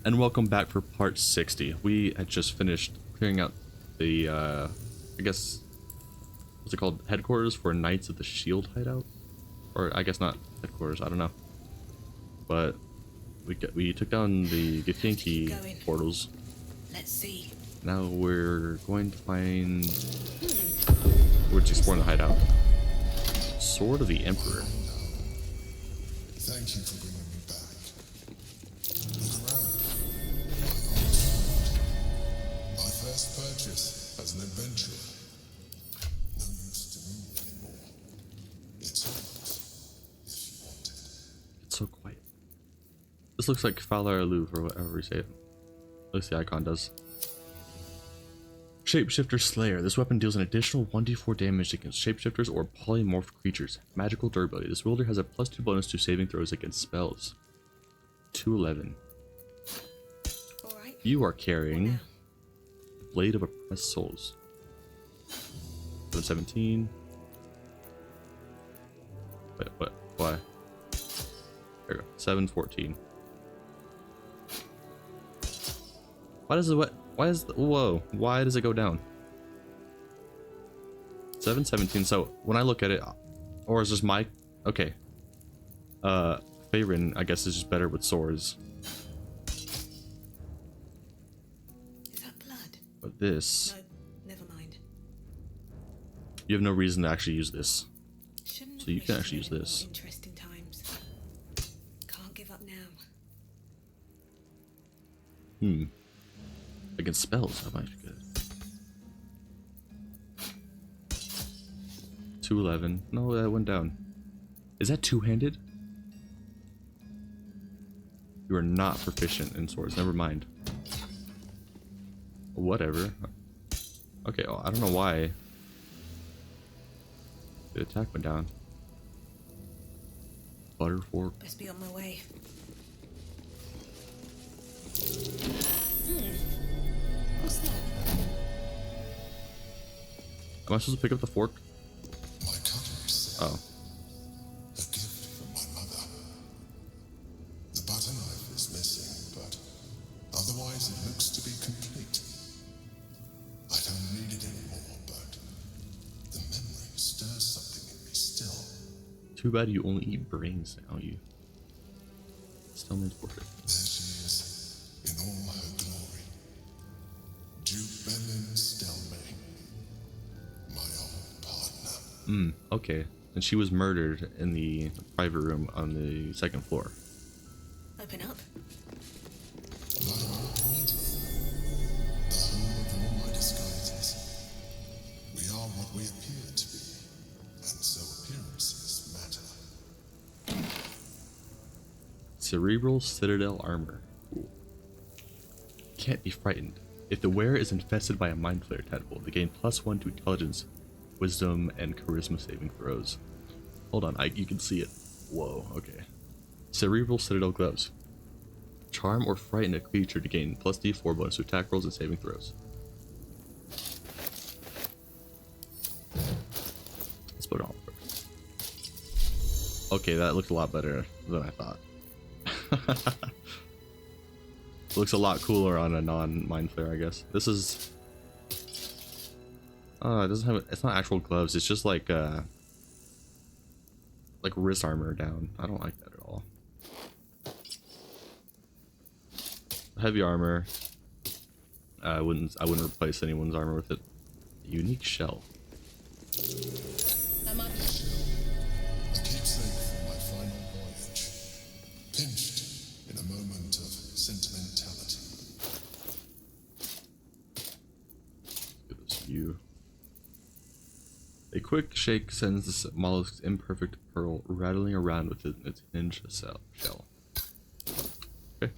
And welcome back for part 60. We had just finished clearing out the, I guess, what's it called? Headquarters for Knights of the Shield hideout? Or I guess not headquarters, I don't know. But we took down the Githyanki portals. Let's see. Now we're going to find... We're just exploring the hideout. Sword of the Emperor. Thank you for bringing me back. Look around. My first purchase as an adventurer. No use to me anymore. It's yours, if you want it. It's so quiet. This looks like Falar Aloof or whatever we say it. At least the icon does. Shapeshifter Slayer. This weapon deals an additional 1d4 damage against shapeshifters or polymorphed creatures. Magical durability. This wielder has a +2 bonus to saving throws against spells. 211. Alright. You are carrying Blade of Oppressed Souls. 17. Wait, what? Why? There we go. 714. Why does it what? Why is the, whoa? Why does it go down? 717. So when I look at it, or is this my okay? Faerun, I guess, is just better with swords. Is that blood? But this, No, never mind. you have no reason to actually use this. Shouldn't So you can actually use this. Interesting times. Can't give up now. Against spells, that might be good. 211. No, that went down. Is that two-handed? You are not proficient in swords. Never mind. Whatever. Okay, oh, I don't know why. The attack went down. Butter fork. Best be on my way. What's that? Am I supposed to pick up the fork? My cutlass. Oh. A gift from my mother. The butter knife is missing, but otherwise it looks to be complete. I don't need it anymore, but the memory stirs something in me still. Too bad you only eat brains now, you. Stillman's portrait. There she is, in all her glory. Duke Belin Stelmane, my old partner. Okay. And she was murdered in the private room on the second floor. Open up. My old wardrobe, the home of all my disguises. We are what we appear to be, and so appearances matter. Cerebral Citadel Armor. Cool. Can't be frightened. If the wearer is infested by a Mind Flayer tadpole, they gain +1 to Intelligence, Wisdom, and Charisma saving throws. Hold on, you can see it. Whoa, okay. Cerebral Citadel Gloves. Charm or frighten a creature to gain +d4 bonus to attack rolls and saving throws. Let's put it on first. Okay, that looks a lot better than I thought. Looks a lot cooler on a non-Mind Flayer, I guess. This is... it doesn't have... It's not actual gloves, it's just like wrist armor down. I don't like that at all. Heavy armor. I wouldn't replace anyone's armor with it. Unique shell. That might be. A keepsake from my final voyage. Pinched in a moment of sentimentality. Look at this view. A quick shake sends this mollusk's imperfect pearl rattling around within its hinged shell. Okay.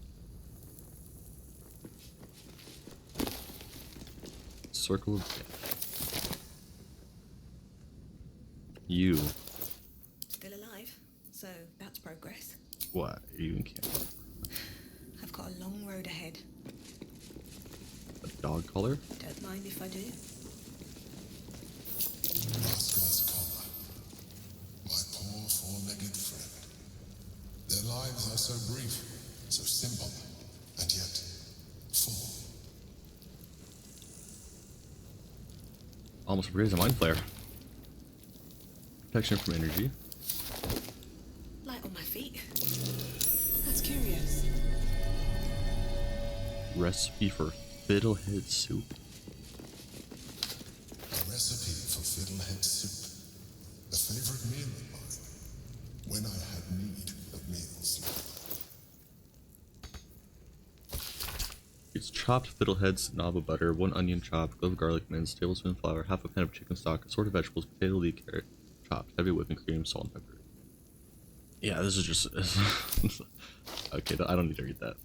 Circle of Death. You. Still alive, so that's progress. What? You can't. I've got a long road ahead. A dog collar? Don't mind if I do. Rascal's collar. My poor four-legged friend. Their lives are so brief, so simple, and yet Almost raised a mind flare. Protection from energy. Light on my feet. That's curious. Recipe for fiddlehead soup. A recipe for fiddlehead soup. A favorite meal of mine. When I had need of meals. It's chopped fiddleheads, knob of butter, 1 onion chopped, clove of garlic minced, tablespoon flour, half a pan of chicken stock, assorted vegetables, potato leek, carrot, chopped, heavy whipping cream, salt and pepper. Yeah, this is just... okay, I don't need to read that.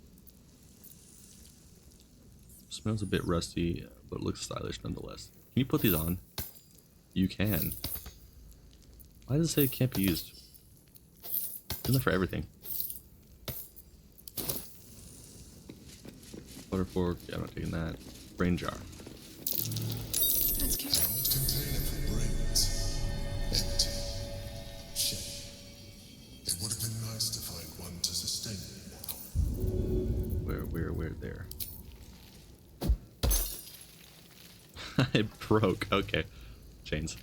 Smells a bit rusty, but looks stylish nonetheless. Can you put these on? You can. Why does it say it can't be used? Isn't that for everything? Butter fork, yeah, I'm not taking that. Brain jar. That's cute. An old container for brains. Empty. Shame. It would have been nice to find one to sustain me now. Where, there? It broke, okay. Chains.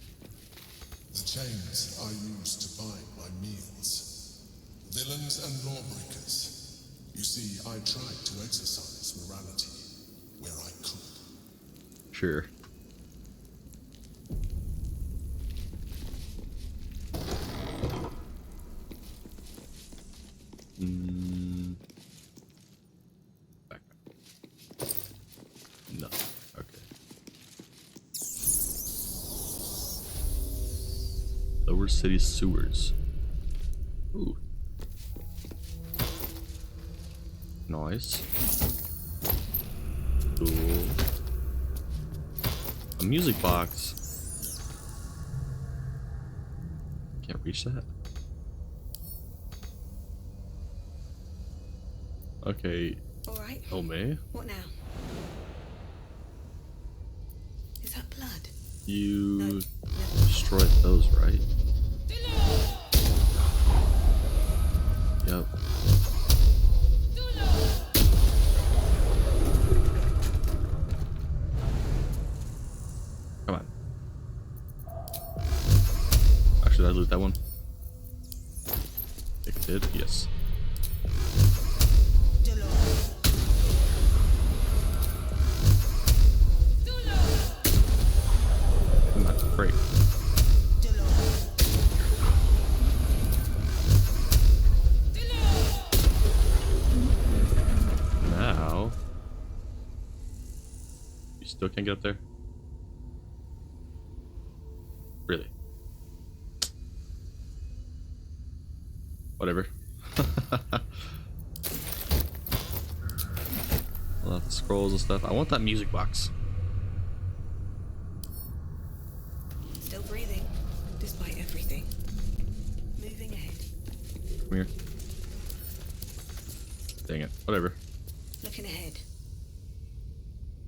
The chains I use to bind my meals. Villains and lawbreakers. You see, I tried to exercise morality where I could. Sure. Back. No. Okay. Lower city sewers. Ooh. Nice. Cool. A music box. Can't reach that. Okay. All right. Oh, May. What now? Is that blood? You No. destroyed those, right? Yep. Come on. Actually, did I loot that one? It did? Yes. Come on, break. Now... You still can't get up there? Really? Whatever. Lots of scrolls and stuff. I want that music box. Still breathing, despite everything. Moving ahead. Come here. Dang it. Whatever. Looking ahead.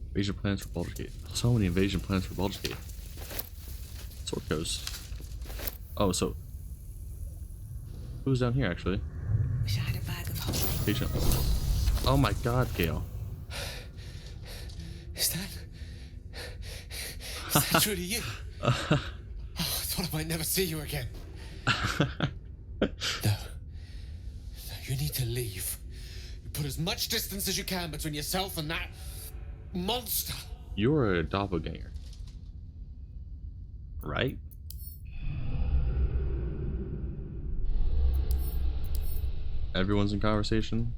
Invasion plans for Baldur's Gate. So many invasion plans for Baldur's Gate. Sword Coast. Oh, so... Who's down here, actually? Wish I had a bag of holding. Patient. Oh my god, Gale. Is that truly you? Oh, I thought I might never see you again. No, you need to leave. You put as much distance as you can between yourself and that monster. You're a doppelganger. Right? Everyone's in conversation.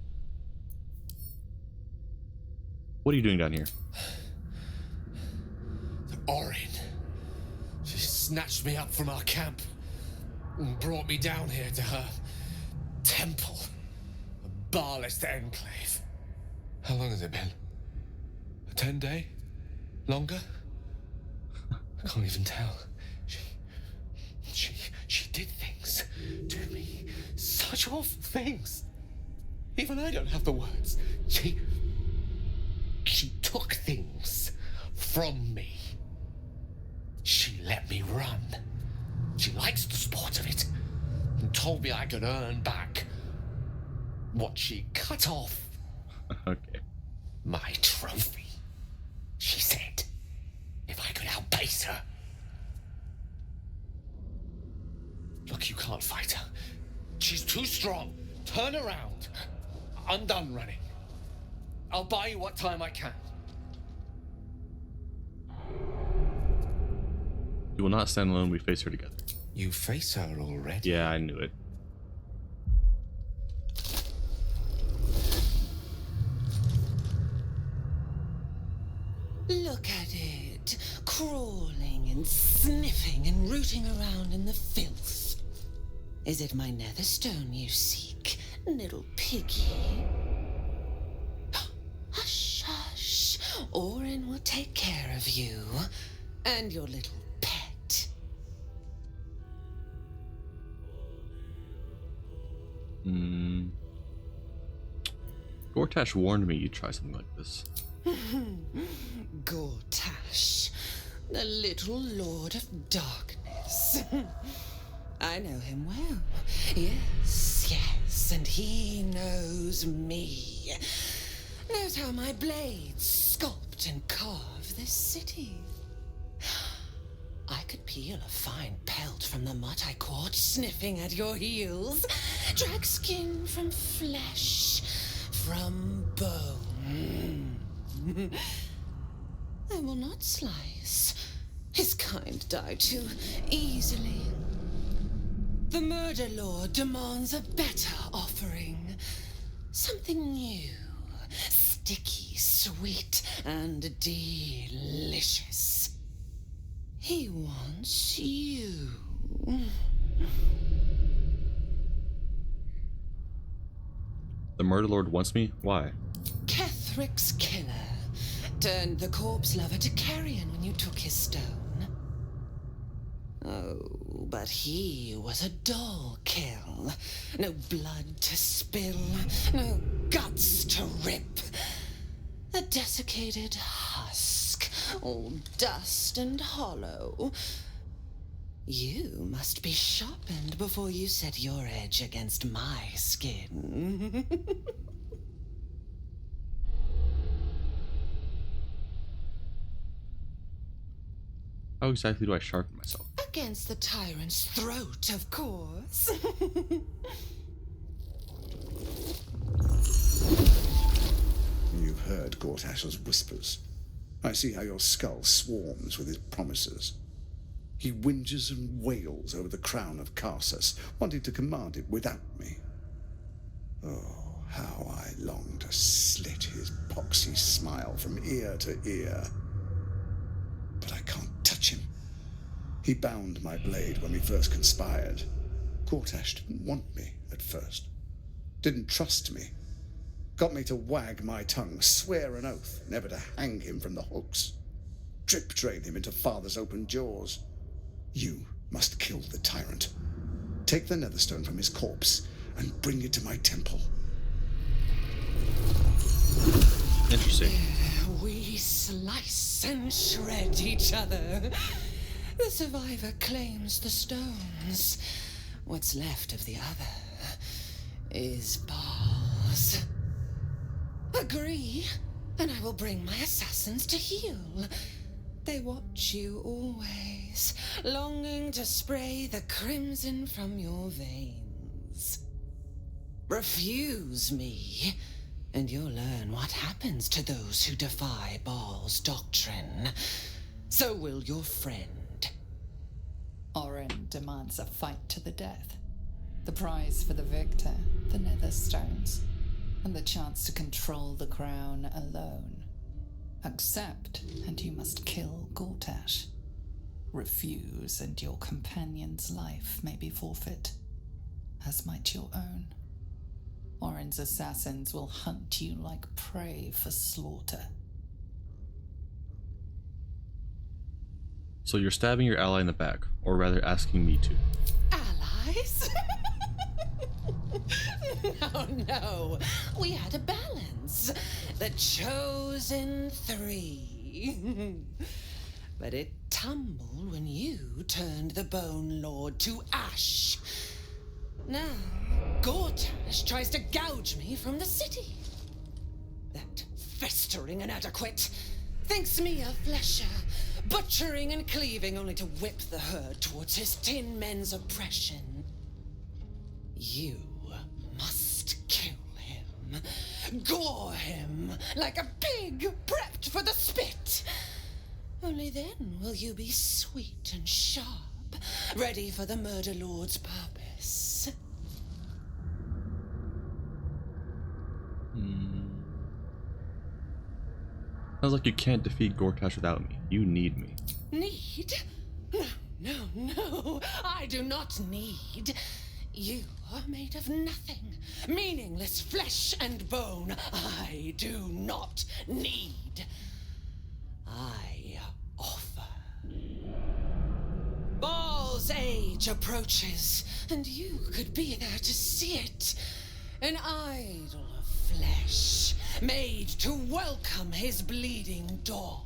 What are you doing down here? Orin. She snatched me up from our camp and brought me down here to her temple, a barless enclave. How long has it been? A 10-day? Longer? I can't even tell. She did things to me. Such awful things. Even I don't have the words. She took things from me. She let me run. She likes the sport of it. And told me I could earn back what she cut off. Okay. My trophy. She said, if I could outpace her, She's too strong. Turn around. I'm done running. I'll buy you what time I can. You will not stand alone. We face her together. You face her already? Yeah, I knew it. Look at it, crawling and sniffing and rooting around in the filth. Is it my netherstone you seek, little piggy? Hush, hush. Orin will take care of you and your little pet. Gortash warned me you'd try something like this. Gortash, the little lord of darkness. I know him well. Yes, yes, and he knows me. Knows how my blades sculpt and carve this city. I could peel a fine pelt from the mutt I caught sniffing at your heels. Drag skin from flesh, from bone. I will not slice. His kind die too easily. The murder lord demands a better offering. Something new, sticky, sweet, and delicious. He wants you. The murder lord wants me? Why? Kethric's killer turned the corpse lover to carrion when you took his stone. Oh, but he was a dull kill. No blood to spill, no guts to rip. A desiccated husk, all dust and hollow. You must be sharpened before you set your edge against my skin. How exactly do I sharpen myself? Against the tyrant's throat, of course. You've heard Gortash's whispers. I see how your skull swarms with his promises. He whinges and wails over the crown of Karsus, wanting to command it without me. Oh, how I long to slit his poxy smile from ear to ear. But I can't touch him. He bound my blade when we first conspired. Gortash didn't want me at first. Didn't trust me. Got me to wag my tongue, swear an oath never to hang him from the hooks. Drip drain him into father's open jaws. You must kill the tyrant. Take the netherstone from his corpse and bring it to my temple. Interesting. We slice and shred each other. The survivor claims the stones. What's left of the other is bars. Agree, and I will bring my assassins to heal. They watch you always, longing to spray the crimson from your veins. Refuse me, and you'll learn what happens to those who defy Baal's doctrine. So will your friend. Orin demands a fight to the death. The prize for the victor, the Netherstones, and the chance to control the crown alone. Accept, and you must kill Gortash. Refuse, and your companion's life may be forfeit, as might your own. Orin's assassins will hunt you like prey for slaughter. So you're stabbing your ally in the back, or rather asking me to. Allies? No. We had a balance. The chosen three. But it tumbled when you turned the Bone Lord to ash. Now, Gortash tries to gouge me from the city. That festering inadequate thinks me a flesher, butchering and cleaving only to whip the herd towards his tin men's oppression. You must kill him. Gore him like a pig prepped for the spit. Only then will you be sweet and sharp, ready for the murder lord's purpose. Sounds like you can't defeat Gortash without me. You need me. Need? No, I do not need. You are made of nothing. Meaningless flesh and bone. I do not need. I offer. Baal's age approaches, and you could be there to see it. An idol of flesh, made to welcome his bleeding dawn.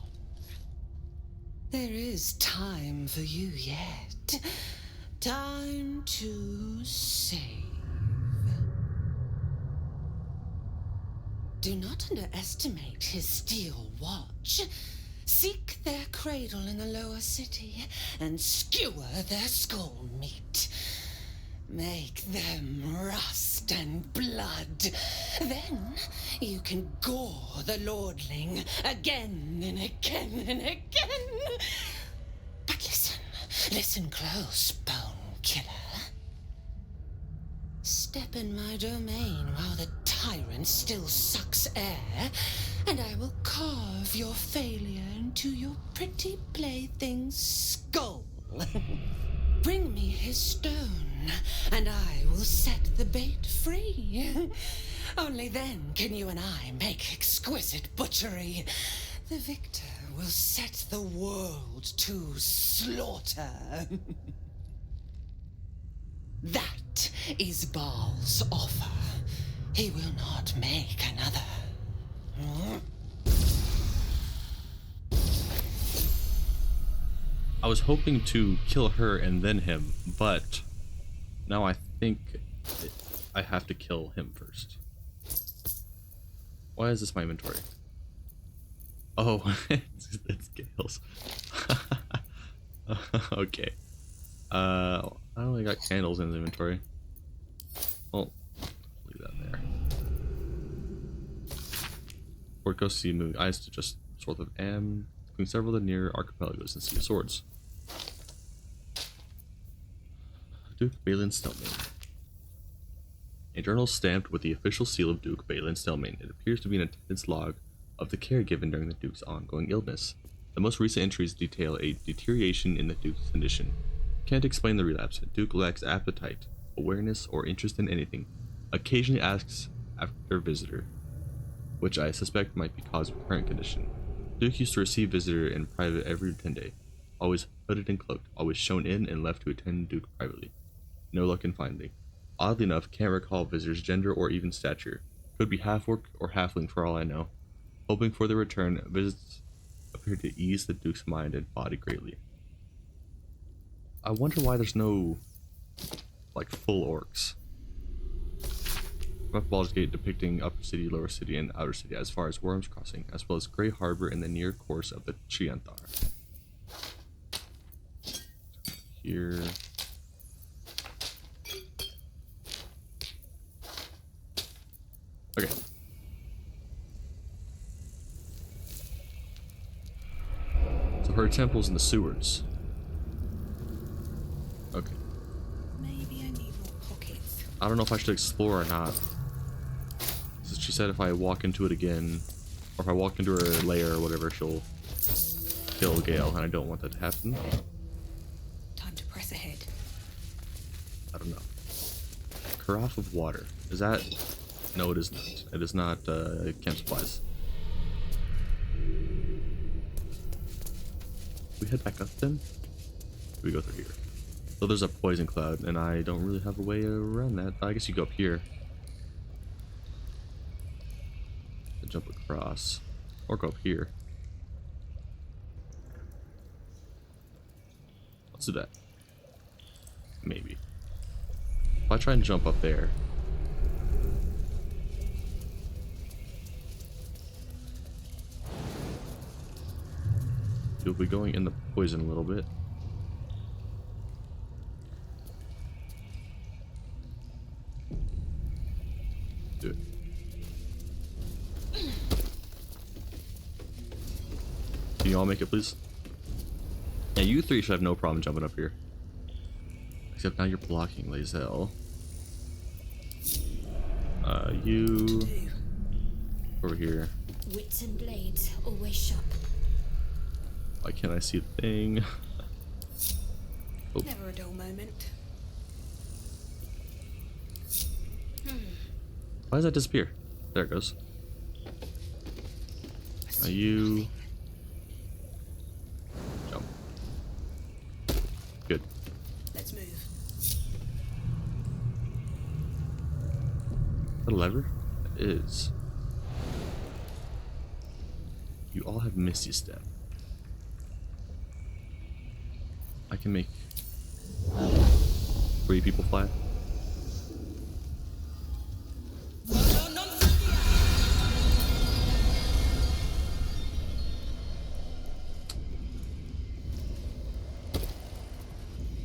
There is time for you yet. Time to save. Do not underestimate his steel watch. Seek their cradle in the lower city and skewer their skull meat. Make them rust and blood. Then you can gore the lordling again and again and again. But listen close, bone killer. Step in my domain while the tyrant still sucks air, and I will carve your failure into your pretty plaything's skull. Bring me his stone, and I will set the bait free. Only then can you and I make exquisite butchery. The victor will set the world to slaughter. That is Baal's offer. He will not make another. I was hoping to kill her and then him, but now I think I have to kill him first. Why is this my inventory? Oh, it's Gale's. Okay. I only got candles in the inventory. Well, leave that there. Or go see moving eyes to just sort of am between several of the near archipelagos and sea of swords. Duke Balin Stelmane. A journal stamped with the official seal of Duke Balin Stelmane. It appears to be an attendance log of the care given during the Duke's ongoing illness. The most recent entries detail a deterioration in the Duke's condition. Can't explain the relapse. Duke lacks appetite, awareness, or interest in anything. Occasionally asks after a visitor, which I suspect might be caused by current condition. Duke used to receive visitor in private every 10 days. Always hooded and cloaked, always shown in and left to attend Duke privately. No luck in finding. Oddly enough, can't recall visitor's gender or even stature. Could be half-orc or halfling for all I know. Hoping for their return, visits appear to ease the Duke's mind and body greatly. I wonder why there's no, like, full orcs. Map Baldur's Gate depicting Upper City, Lower City, and Outer City as far as Worm's Crossing, as well as Grey Harbor and the near course of the Chianthar. Here. Okay. So her temple's in the sewers. Okay. Maybe I need more pockets. I don't know if I should explore or not. So she said if I walk into it again, or if I walk into her lair or whatever, she'll kill Gale, and I don't want that to happen. Time to press ahead. I don't know. Carafe of water. Is that... No, it is not. It is not camp supplies. We head back up then? We go through here. So there's a poison cloud, and I don't really have a way around that. I guess you go up here. Jump across. Or go up here. Let's do that. Maybe. If I try and jump up there. You'll be going in the poison a little bit. Can you all make it, please? Yeah, you three should have no problem jumping up here. Except now you're blocking Lae'zel. You over here. Wits and blades always sharp. Why can't I see the thing? Oh. Never a dull moment. Why does that disappear? There it goes. Now you jump. Good. Let's move. A lever? It is. You all have Misty Step. I can make 3 people fly.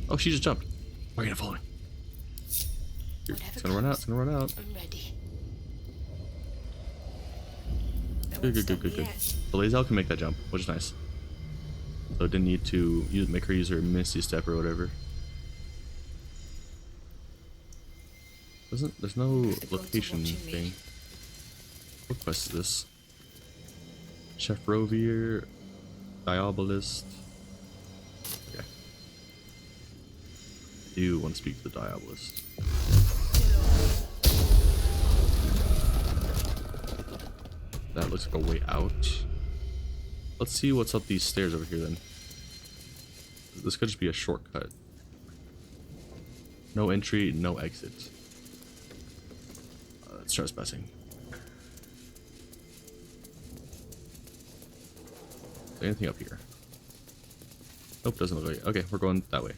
Oh, she just jumped. Why are you gonna follow me? Here, it's gonna run out. It's gonna run out. I'm ready. Good. The Lae'zel can make that jump, which is nice. So it didn't need to make her use her Misty Step or whatever. There's no location thing. What quest is this? Chef Rovier, Diabolist. Okay. I do want to speak to the Diabolist. That looks like a way out. Let's see what's up these stairs over here then. This could just be a shortcut. No entry, no exit. That's trespassing. Is there anything up here? Nope, doesn't look like it. Okay, we're going that way.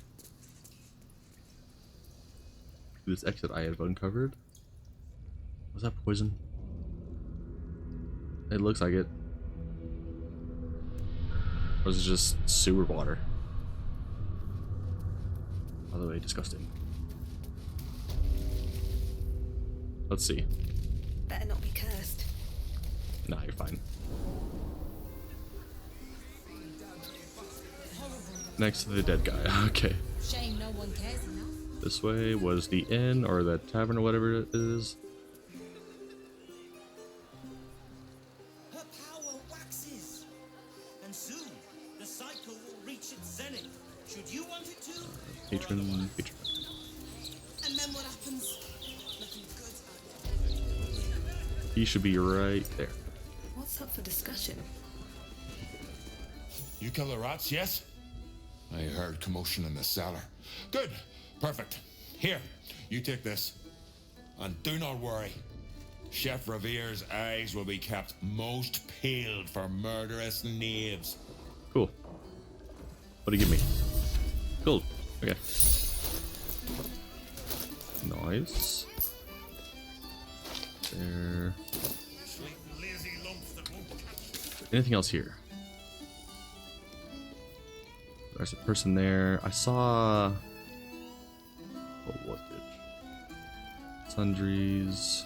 This exit I have uncovered. Was that poison? It looks like it. Or is it just sewer water? By the way, disgusting. Let's see. Better not be cursed. Nah, you're fine. Next to the dead guy. Okay. Shame no one cares enough. This way was the inn or the tavern or whatever it is. Her power waxes, and soon the cycle will reach its zenith. Should you want it to? Patron. And then what happens? Nothing good. He should be right there. What's up for discussion? You kill the rats, yes? I heard commotion in the cellar. Good. Perfect. Here, you take this. And do not worry. Chef Revere's eyes will be kept most peeled for murderous knaves. Cool. What do you give me? Gold. Okay. Nice. There. Sweet lazy lumps that won't catch. Anything else here? There's a person there. I saw. Oh, what ditch? Sundries.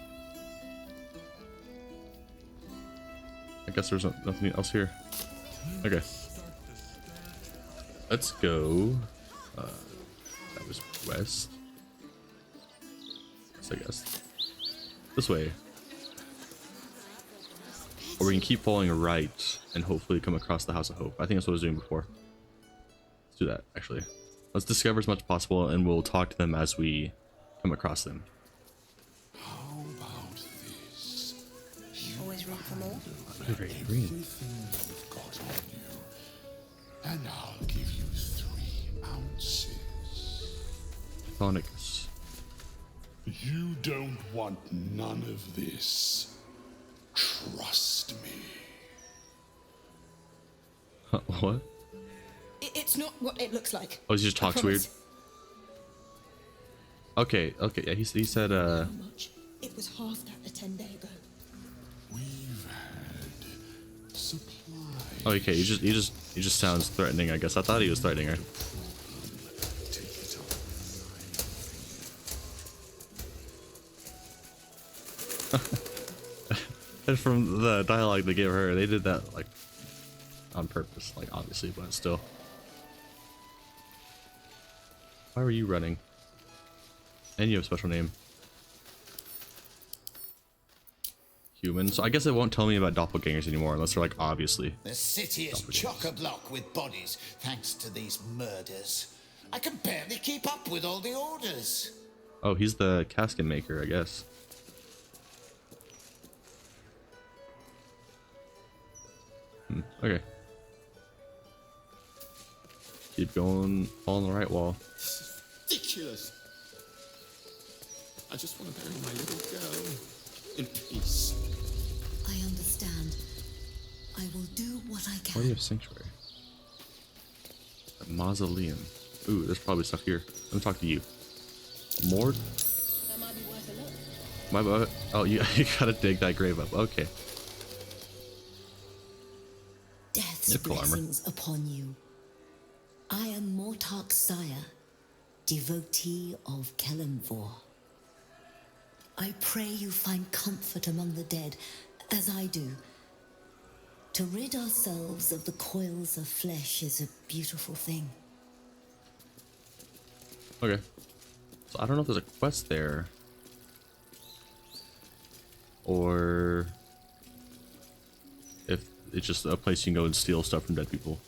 I guess there's nothing else here. Okay. Let's go. That was west. So I guess this way. Or we can keep following right and hopefully come across the House of Hope. I think that's what I was doing before. Let's do that, actually. Let's discover as much as possible and we'll talk to them as we come across them. How about this? Always room for more? They're very green. Everything you've got on you, and I'll give you 3 ounces. Phonicus. You don't want none of this. Trust me. What? It's not what it looks like. Oh, he just I talks weird. promise. Okay, yeah, he said, How much? It was half that a 10-day ago. We've had supplies. oh, okay, he just sounds threatening, I guess. I thought he was threatening her. Take it And from the dialogue they gave her, they did that, like, on purpose, like obviously, but still. Why were you running? And you have a special name. Human. So I guess it won't tell me about doppelgangers anymore unless they're like obviously. The city is chock-a-block with bodies thanks to these murders. I can barely keep up with all the orders. Oh, he's the casket maker, I guess. Okay. Keep going on the right wall. Ridiculous. I just want to bury my little girl in peace. I understand. I will do what I can. Why do you have sanctuary? A mausoleum. Ooh, there's probably stuff here. Let me talk to you. Mord? That might be worth a look. My oh, you gotta dig that grave up. Okay. Death's Cool armor. blessings upon you. I am Mortark's sire, devotee of Kelemvor. I pray you find comfort among the dead, as I do. To rid ourselves of the coils of flesh is a beautiful thing. Okay. So I don't know if there's a quest there. Or if it's just a place you can go and steal stuff from dead people.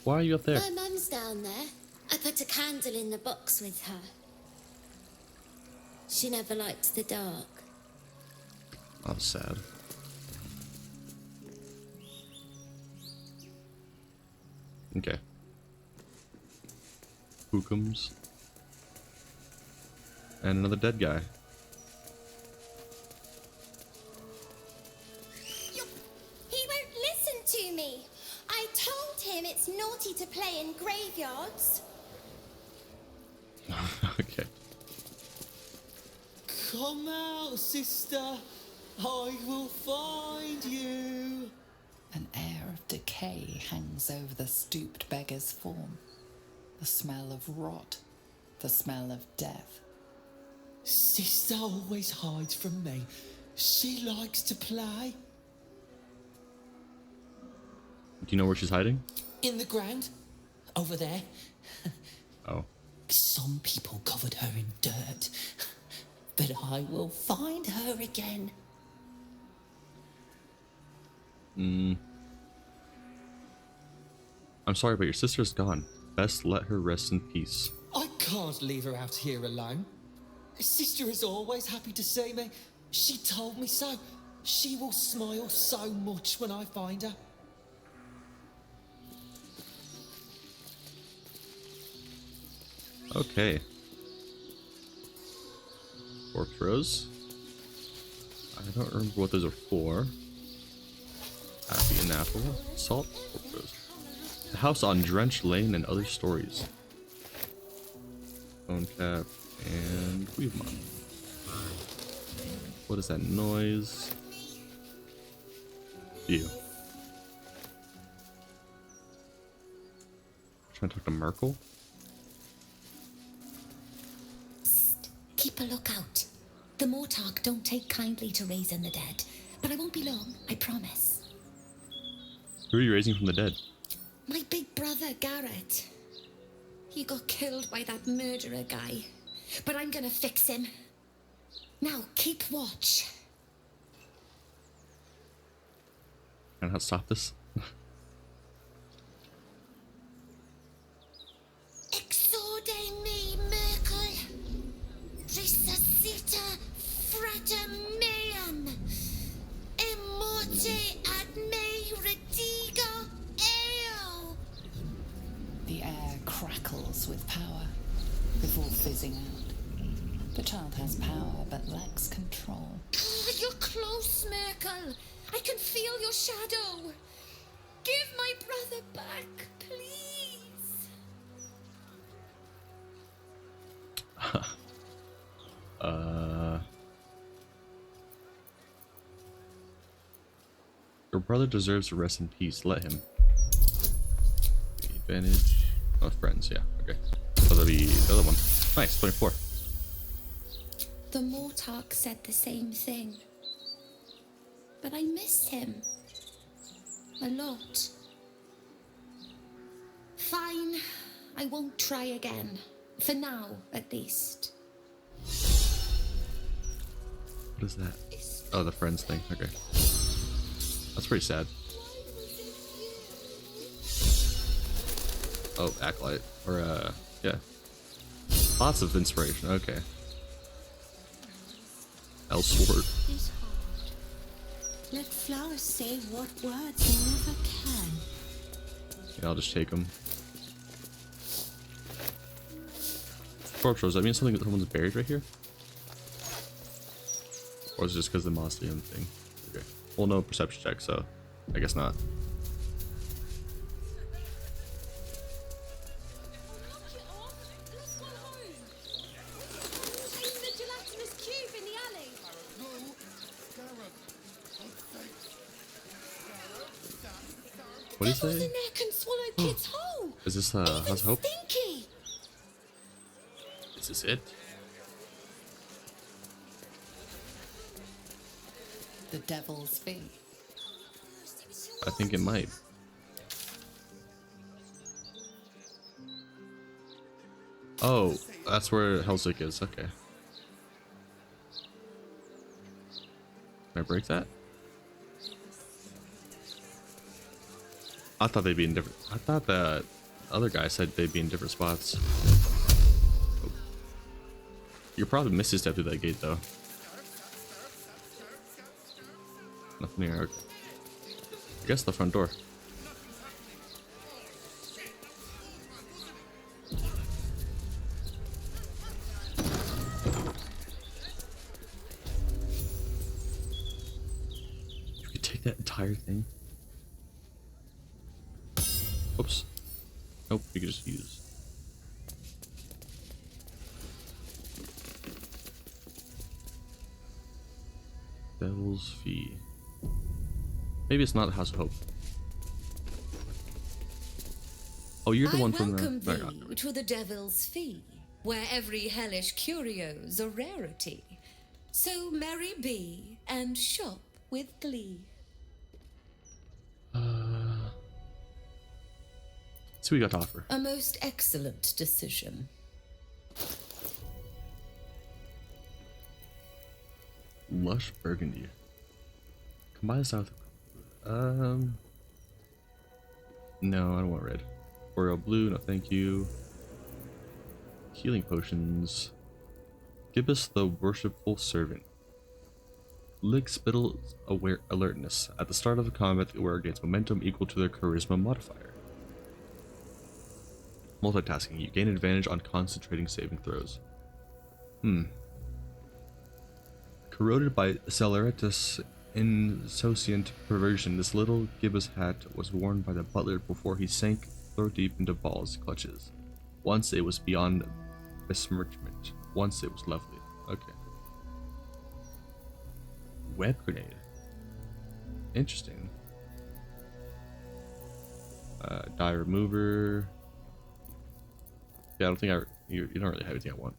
Why are you up there? My mum's down there. I put a candle in the box with her. She never liked the dark. Oh, sad. Okay. Hookums. And another dead guy. He won't listen to me. I told him it's naughty to play in graveyards. Okay. Come out, sister. I will find you. An air of decay hangs over the stooped beggar's form. The smell of rot, the smell of death. Sister always hides from me. She likes to play. Do you know where she's hiding? In the ground. Over there. Oh. Some people covered her in dirt. But I will find her again. I'm sorry, but your sister's gone. Best let her rest in peace. I can't leave her out here alone. Sister is always happy to see me. She told me so. She will smile so much when I find her. Okay. Corpse Rose. I don't remember what those are for. Happy and Apple. Salt. Corpse Rose. The house on Drenched Lane and other stories. Bone Cap and Weavemon. What is that noise? You. Trying to talk to Merkel? Keep a lookout. The Mortark don't take kindly to raising the dead, but I won't be long, I promise. Who are you raising from the dead? My big brother, Garrett. He got killed by that murderer guy, but I'm gonna fix him. Now, keep watch. I don't know how to stop this. Exorde me, Merkel. Resuscita frater meam. Immorte ad me redigo eo. The air crackles with power before fizzing out. The child has power but lacks control. You're close, Merkel. I can feel your shadow. Give my brother back, please. Your brother deserves to rest in peace. Let him. Advantage. Oh, friends. Yeah. Okay. So that'll be the other one. Nice. 24. The Mortark said the same thing. But I miss him. A lot. Fine. I won't try again. For now, at least. What is that? Oh, the friends thing. Okay. That's pretty sad. Oh, Acolyte. Or, yeah. Lots of inspiration. Okay. L Sword. Is hard. Let flowers say what words they never can. Yeah, I'll just take them. Corpse rolls, does that mean someone's buried right here? Or is it just because of the mausoleum thing? Okay. Well, no perception check, so I guess not. What do you say? Devils in there can swallow kids whole. Is this House of Hope? Stinky. Is this it? The Devil's Fee. I think it might. Oh, that's where Hellsick is. Okay. Can I break that? I thought they'd be in different. I thought the other guy said they'd be in different spots. Oh. You're probably missing step through that gate though. Nothing here. Okay. I guess the front door. You could take that entire thing. Oops. Nope, you could just use. Devil's Fee. Maybe it's not the House of Hope. Oh, you're the one from the... I welcome thee to the Devil's Fee, where every hellish curio's a rarity. So merry be and shop with glee. Let's see what we got to offer. A most excellent decision. Lush Burgundy. Combine this out with... No, I don't want red. Royal Blue, no thank you. Healing Potions. Gibbous the Worshipful Servant. Lick Spittle's alertness. At the start of the combat, the wearer gains momentum equal to their charisma modifier. Multitasking. You gain advantage on concentrating saving throws. Corroded by Celeritas insouciant perversion, this little gibbous hat was worn by the butler before he sank throat deep into Baal's clutches. Once it was beyond besmirchment. Once it was lovely. Okay. Web grenade. Interesting. Die remover. Yeah, I don't think you don't really have anything I want.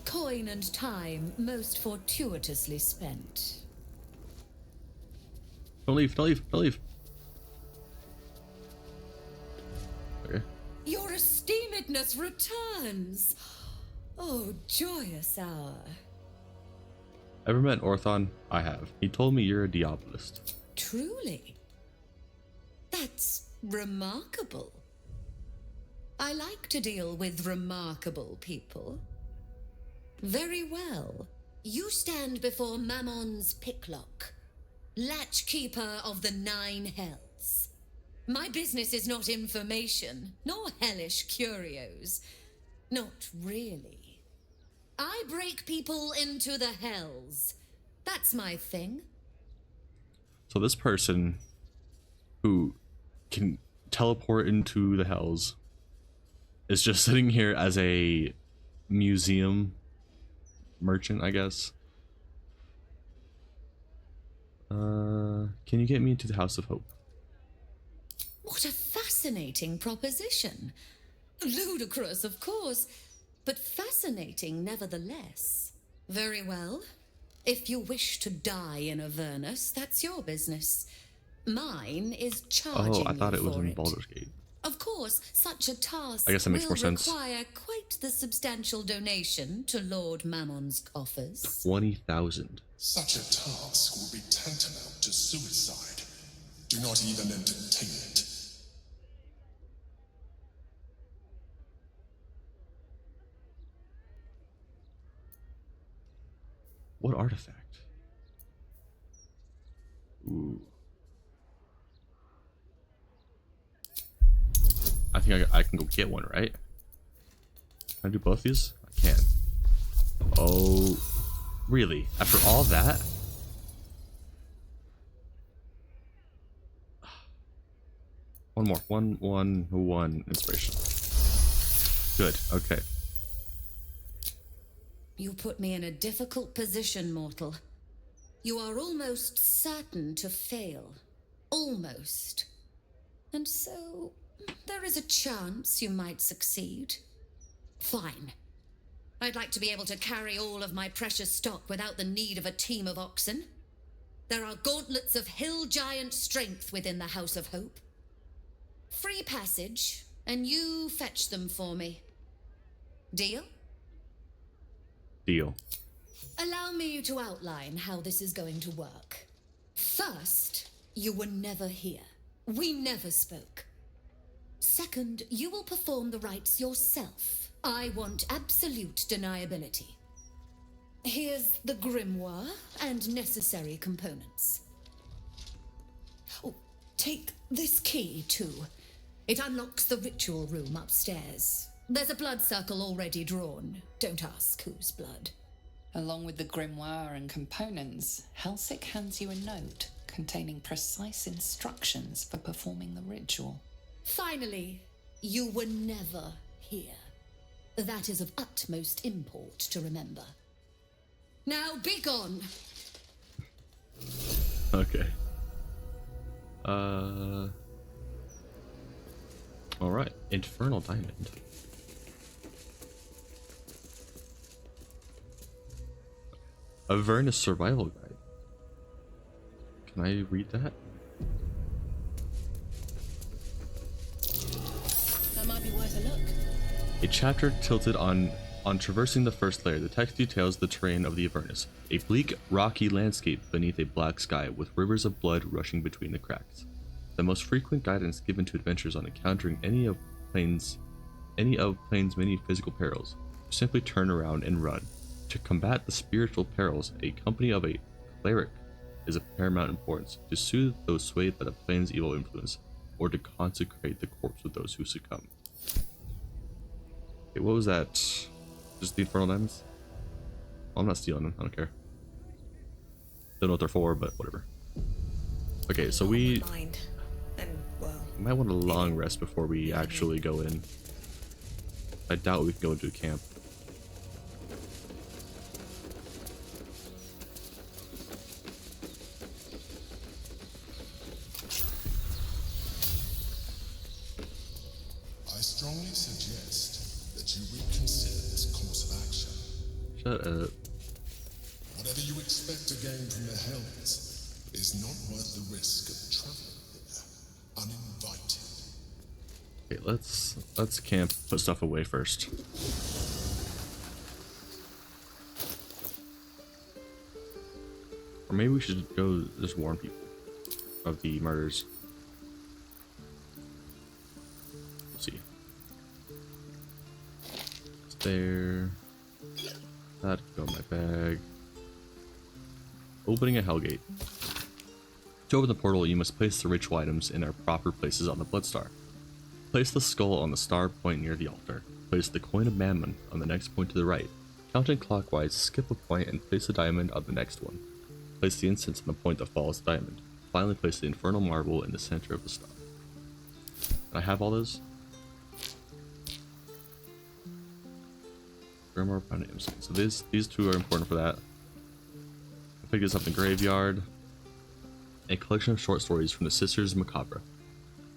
Coin and time most fortuitously spent. Don't leave, don't leave, don't leave. Okay. Your esteemedness returns. Oh, joyous hour. Ever met Orthon? I have. He told me you're a Diabolist. Truly? That's remarkable. I like to deal with remarkable people. Very well. You stand before Mammon's picklock, latchkeeper of the 9 hells. My business is not information, nor hellish curios. Not really. I break people into the hells. That's my thing. So this person who can teleport into the hells is just sitting here as a museum merchant, I guess. Can you get me into the House of Hope? What a fascinating proposition. Ludicrous, of course, but fascinating nevertheless. Very well. If you wish to die in Avernus, that's your business. Mine is Oh, charging I thought you it was for in it. Baldur's Gate. Of course, such a task I guess that makes will more sense. require quite the substantial donation to Lord Mammon's coffers. 20,000. Such a task would be tantamount to suicide. Do not even entertain it. What artifact? Ooh. I think I can go get one, right? Can I do both these? I can. Oh, really? After all that? One more. One inspiration. Good. Okay. You put me in a difficult position, mortal. You are almost certain to fail. Almost. And so, there is a chance you might succeed. Fine. I'd like to be able to carry all of my precious stock without the need of a team of oxen. There are gauntlets of hill giant strength within the House of Hope. Free passage, and you fetch them for me. Deal? Deal. Allow me to outline how this is going to work. First, you were never here. We never spoke. Second, you will perform the rites yourself. I want absolute deniability. Here's the grimoire and necessary components. Oh, take this key, too. It unlocks the ritual room upstairs. There's a blood circle already drawn. Don't ask whose blood. Along with the grimoire and components, Helsik hands you a note containing precise instructions for performing the ritual. Finally, you were never here. That is of utmost import to remember. Now be gone! Okay. Alright. Infernal Diamond. Avernus Survival Guide. Can I read that? That might be worth a look. A chapter tilted on traversing the first layer. The text details the terrain of the Avernus, a bleak, rocky landscape beneath a black sky with rivers of blood rushing between the cracks. The most frequent guidance given to adventurers on encountering any of Plane's many physical perils. Simply turn around and run. To combat the spiritual perils, a company of a cleric is of paramount importance, to soothe those swayed by the plane's evil influence, or to consecrate the corpse of those who succumb. Okay, what was that? Just the Infernal Diamonds? I'm not stealing them, I don't care. Don't know what they're for, but whatever. Okay, so we might want a long rest before we actually go in. I doubt we can go into a camp. I strongly suggest that you reconsider this course of action. Shut up. Whatever you expect to gain from the Hells is not worth the risk of traveling here uninvited. Okay, let's camp, put stuff away first. Or maybe we should go just warn people of the murders. Let's see. It's there. That could go in my bag. Opening a Hellgate. To open the portal, you must place the ritual items in their proper places on the Bloodstar. Place the skull on the star point near the altar. Place the coin of Mammon on the next point to the right. Counting clockwise, skip a point and place the diamond on the next one. Place the incense on the point that follows the diamond. Finally, place the infernal marble in the center of the star. Can I have all those? Grimoire Pound Imson. So these two are important for that. I picked this up in the graveyard. A collection of short stories from the Sisters Macabre.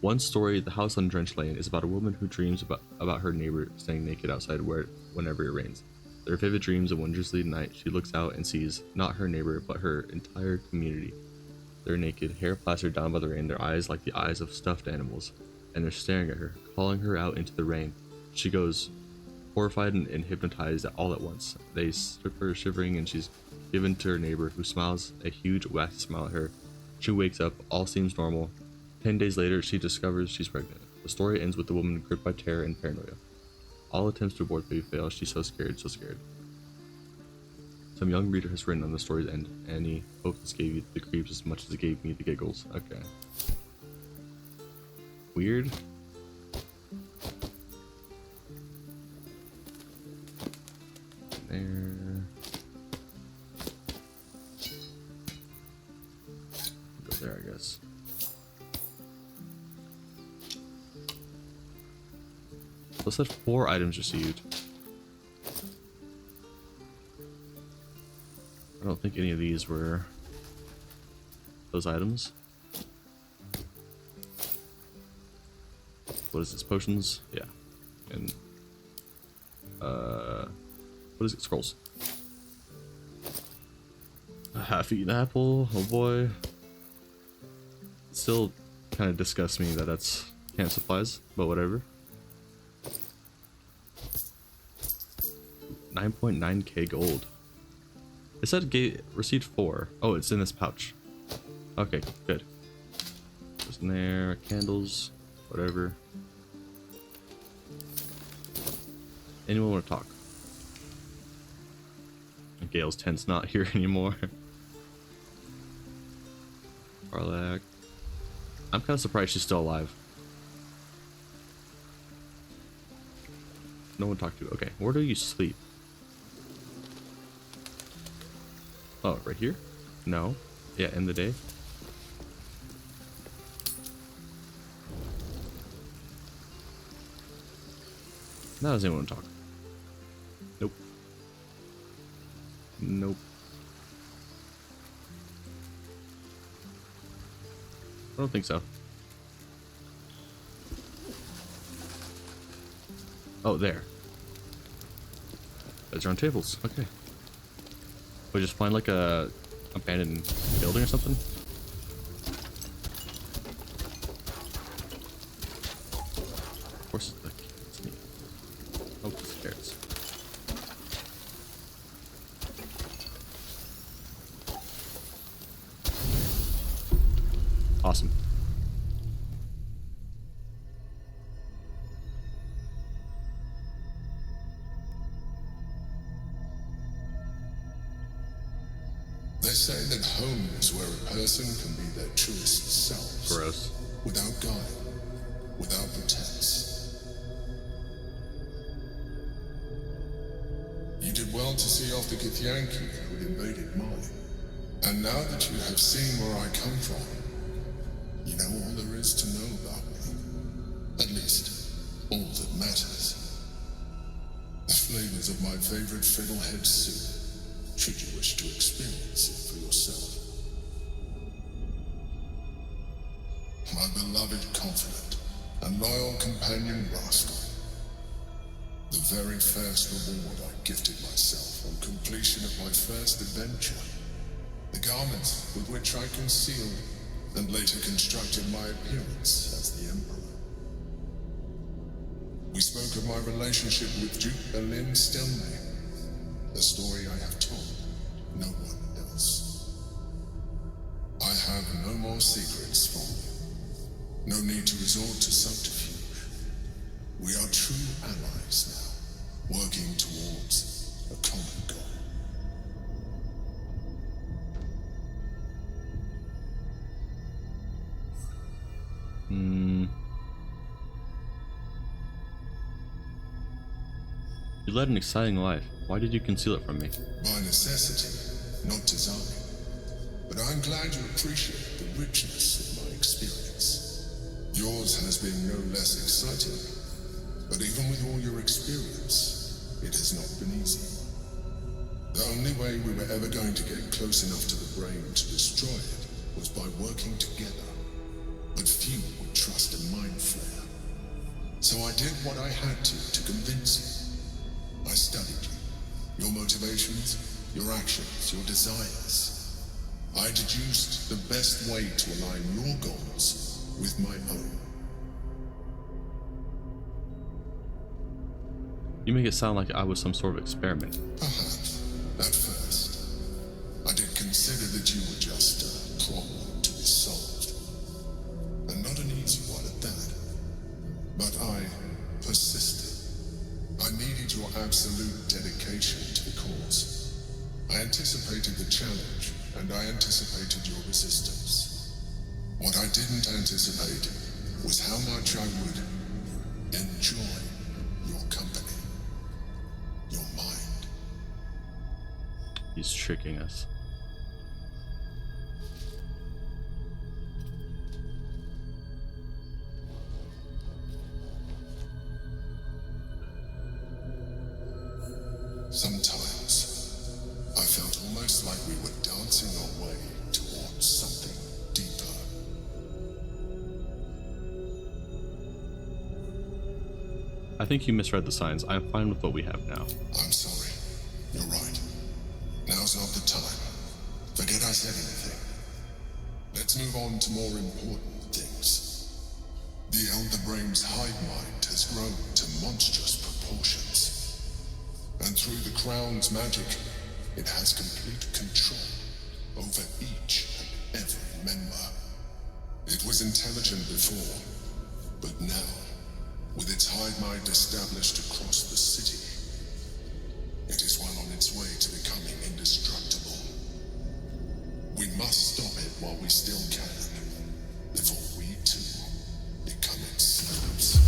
One story, The House on Drenched Lane, is about a woman who dreams about her neighbor staying naked outside whenever it rains. There are vivid dreams, and one drizzly night she looks out and sees not her neighbor but her entire community. They're naked, hair plastered down by the rain, their eyes like the eyes of stuffed animals, and they're staring at her, calling her out into the rain. She goes, horrified and hypnotized all at once. They strip her shivering, and she's given to her neighbor, who smiles a huge waxy smile at her. She wakes up, all seems normal. 10 days later, she discovers she's pregnant. The story ends with the woman gripped by terror and paranoia. All attempts to abort the baby fail. She's so scared, so scared. Some young reader has written on the story's end, and he hopes this gave you the creeps as much as it gave me the giggles. Okay. Weird. There. Go there, I guess. So it said 4 items received. I don't think any of these were those items. What is this? Potions? Yeah. And what is it? Scrolls. A half-eaten apple. Oh boy. Still kind of disgusts me that that's camp supplies, but whatever. 9.9k gold. It said received 4. Oh, it's in this pouch. Okay, good. Just in there, candles, whatever. Anyone want to talk? Gale's tent's not here anymore. Karlak. I'm kind of surprised she's still alive. No one to talk to. Okay, where do you sleep? Oh, right here? No. Yeah, in the day. Now does anyone talk? Nope. Nope. I don't think so. Oh, there. Those are on tables. Okay. We just find like a abandoned building or something. Of course, it's me. Oh, it's carrots. Awesome. They say that home is where a person can be their truest selves. Gross. Without guile, without pretense. You did well to see off the Githyanki who had invaded mine. And now that you have seen where I come from, you know all there is to know about me. At least, all that matters. The flavors of my favorite fiddlehead soup, should you wish to experience it for yourself. My beloved confidant and loyal companion Rascal. The very first reward I gifted myself on completion of my first adventure. The garments with which I concealed and later constructed my appearance as the Emperor. We spoke of my relationship with Duke Berlin Stelmay, a story I have told no one else. I have no more secrets from you. No need to resort to subterfuge. We are true allies now, working towards a common goal. You led an exciting life. Why did you conceal it from me? By necessity, not design. But I'm glad you appreciate the richness of my experience. Yours has been no less exciting. But even with all your experience, it has not been easy. The only way we were ever going to get close enough to the brain to destroy it was by working together. But few would trust a mind flare. So I did what I had to convince you. I studied you, your motivations, your actions, your desires. I deduced the best way to align your goals with my own. You make it sound like I was some sort of experiment. Perhaps, at first, I did consider that you were just a problem to be solved. And not an easy one at that. But I persisted. I needed your absolute dedication to the cause. I anticipated the challenge, and I anticipated your resistance. What I didn't anticipate was how much I would enjoy your company. Your mind. He's tricking us. Sometimes, I felt almost like we were dancing our way towards something deeper. I think you misread the signs. I'm fine with what we have now. I'm sorry. You're right. Now's not the time. Forget I said anything. Let's move on to more important things. The Elder Brain's hive mind has grown to monstrous proportions. And through the Crown's magic, it has complete control over each and every member. It was intelligent before, but now, with its hive mind established across the city, it is well on its way to becoming indestructible. We must stop it while we still can, before we too become its slaves.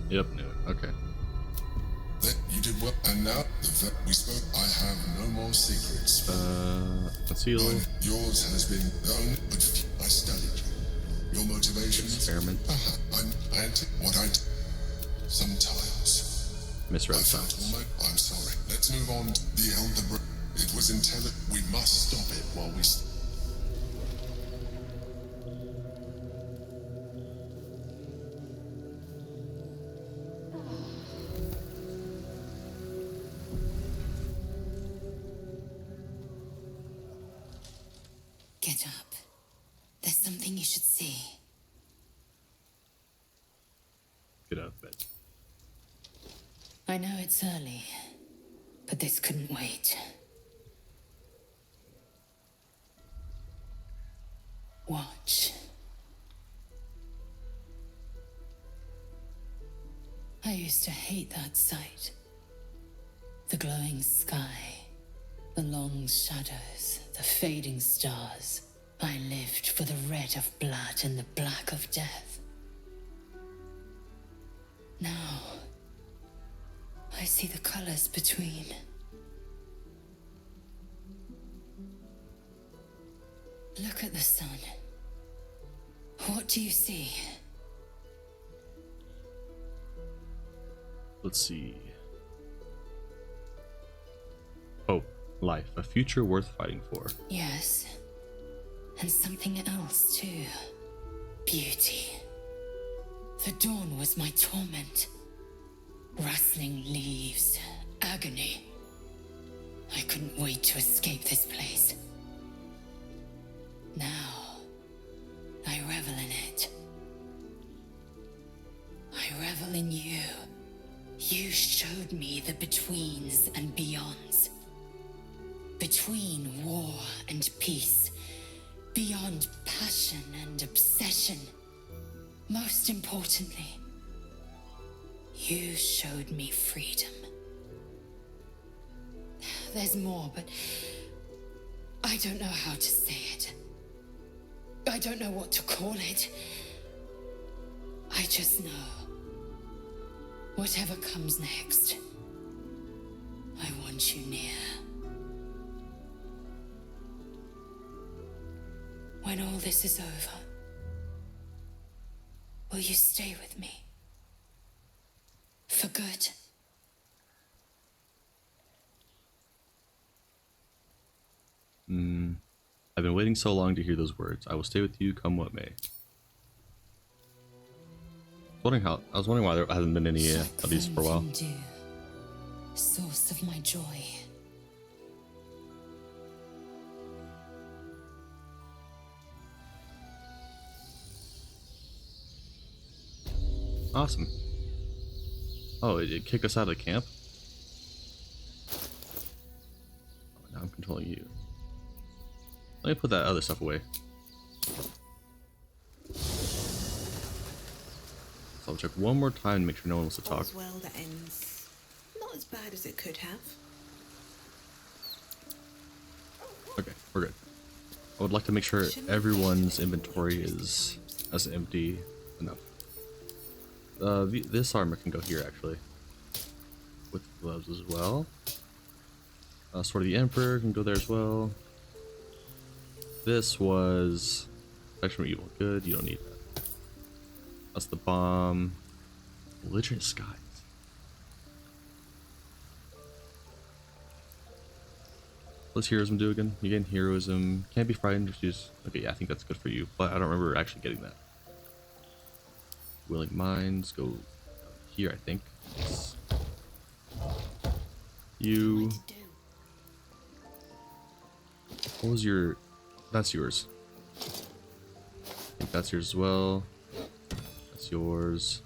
Yep, knew it. Okay. That you did well, and now we spoke. I have no more secrets. Let's see. Yours has been only, but I studied you. Your motivations. Experiment. What I sometimes. Misread I felt signs. I'm sorry. Let's move on. The Elder It was intelligent. We must stop it while we. Get up. There's something you should see. Get out of bed. I know it's early, but this couldn't wait. Watch. I used to hate that sight. The glowing sky, the long shadows, the fading stars. I lived for the red of blood and the black of death. Now, I see the colors between. Look at the sun. What do you see? Let's see. Hope, life, a future worth fighting for. Yes. And something else too. Beauty. The dawn was my torment. Rustling leaves, agony. I couldn't wait to escape this place. Now, I revel in it. I revel in you. You showed me the betweens and beyonds. Between war and peace. Beyond passion and obsession. Most importantly, you showed me freedom. There's more, but I don't know how to say it. I don't know what to call it. I just know, whatever comes next, I want you near. When all this is over, will you stay with me? For good? I've been waiting so long to hear those words. I will stay with you, come what may. I was wondering why there hasn't been any of these for a while. Source of my joy. Awesome. Oh, it kicked us out of the camp? Oh, now I'm controlling you. Let me put that other stuff away. So I'll check one more time to make sure no one wants to talk. All's well that ends not as bad as it could have. Okay, we're good. I would like to make sure everyone's inventory is as empty enough. This armor can go here actually, with gloves as well. Sword of the Emperor can go there as well. This was protection from evil. Good, you don't need that. That's the bomb. Belligerent skies. What's heroism do again? You gain heroism. Can't be frightened. Refuse. Okay, yeah, I think that's good for you, but I don't remember actually getting that. Willing minds go here, I think. Yes. You. What was your? That's yours. I think that's yours as well. That's yours.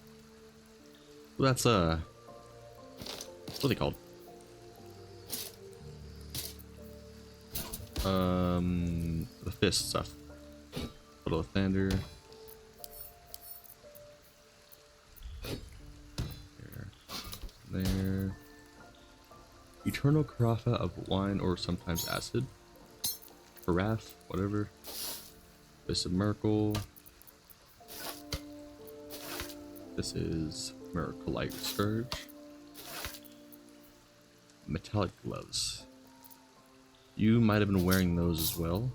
Well, that's what are they called? The fist stuff. Little thunder. There. Eternal carafa of wine or sometimes acid. Carafe, whatever. This is Merkel. This is Miraculite Scourge. Metallic gloves. You might have been wearing those as well.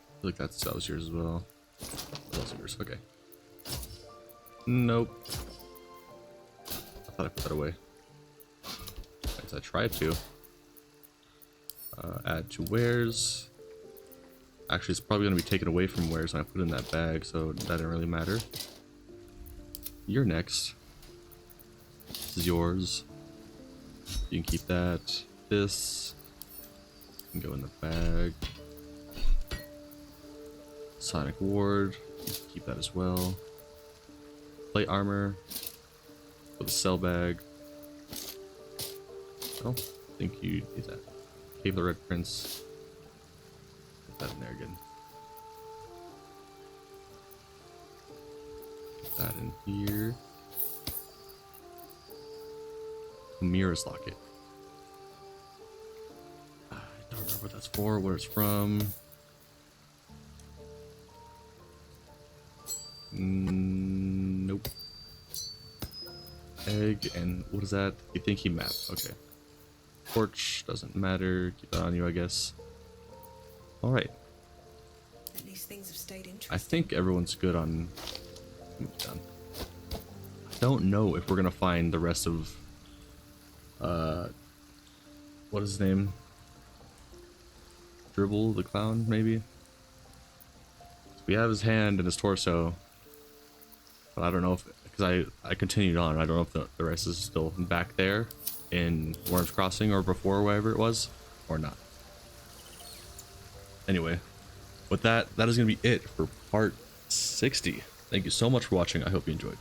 I feel like that was yours as well. That was yours, okay. Nope. I thought I put that away. As I tried to. Add to wares. Actually, it's probably going to be taken away from wares when I put it in that bag, so that didn't really matter. You're next. This is yours. You can keep that. This can go in the bag. Sonic Ward. You can keep that as well. Plate armor. With a cell bag. I don't think you need that. Cave of the Red Prince. Put that in there again. Put that in here. Mirror's Locket. I don't remember what that's for, where it's from. Nope. Egg and what is that? You think he map? Okay. Torch doesn't matter. Keep that on you, I guess. All right. At least things have stayed interesting. I think everyone's good on. Done. I don't know if we're gonna find the rest of. What is his name? Dribble the clown, maybe. We have his hand and his torso, but I don't know if because I continued on. I don't know if the rest is still back there in Worms Crossing or before wherever it was or not. Anyway, with that is gonna be it for part 60. Thank you so much for watching. I hope you enjoyed.